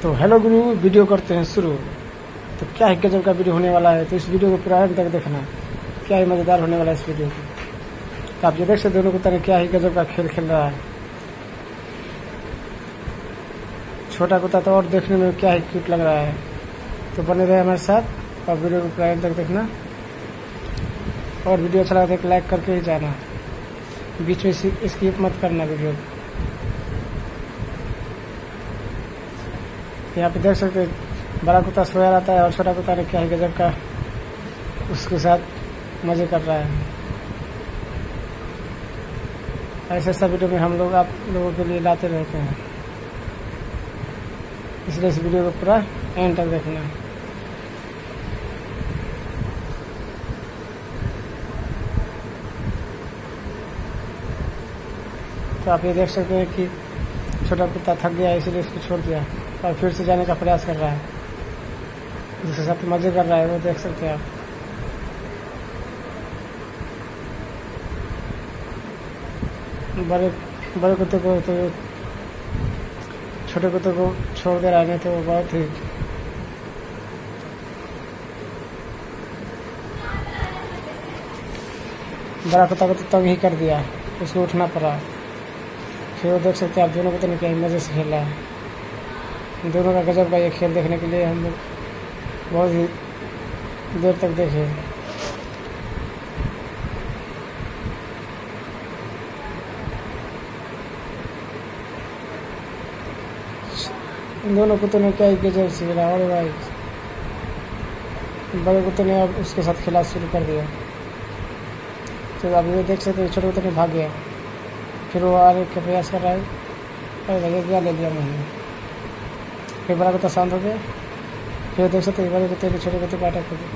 तो हेलो गुरु, वीडियो करते हैं शुरू। तो क्या ही गजब का वीडियो होने वाला है, तो इस वीडियो को पूरा अंत तक देखना। क्या ही मज़ेदार होने वाला है इस वीडियो को। तो आप ये देख सकते दोनों कुत्ता ने क्या ही गजब का खेल खेल रहा है। छोटा कुत्ता तो और देखने में क्या ही क्यूट लग रहा है। तो बने रहे हमारे साथ और वीडियो को पूरा अंत तक देखना। और वीडियो अच्छा लगा तो लाइक करके ही जाना, बीच में स्किप मत करना वीडियो। यहाँ पे देख सकते बड़ा कुत्ता सोया रहता है और छोटा कुत्ता ने क्या ही गजब का उसके साथ मजे कर रहा है। ऐसे सब वीडियो में हम लोग आप लोगों के लिए लाते रहते हैं, इसलिए इस वीडियो को पूरा एंड तक देखना। तो आप ये देख सकते हैं कि छोटा कुत्ता थक गया, इसलिए इसको छोड़ दिया और फिर से जाने का प्रयास कर रहा है, जिसके साथ मजे कर रहा है वो देख सकते हैं आप। बड़े कुत्ते को तो छोटे कुत्ते को छोड़ दे रहा है, तो बहुत ही बड़ा कुत्ता को तो तंग ही कर दिया, उसको उठना पड़ा। फिर वो देख सकते हैं आप दोनों कुत्ते ने क्या ही मजे से खेला है। दोनों का गजब का ये खेल देखने के लिए हम लोग बहुत ही देर तक देखे। इन दोनों कुत्तों ने क्या ही गजब से खेला। और भाई बड़े कुत्ते ने अब उसके साथ खेला शुरू कर दिया। तो आप ये देख सकते हैं छोटे कुत्ते ने भाग गया, फिर वो आने का प्रयास कर रहा है। अरे भैया क्या ले लिया मैंने। फिर बड़ा कुत्ता शांत हो गया, फिर देख सकते बड़े कुत्ते ने छोटे कुत्ते को अटैक कर दिया।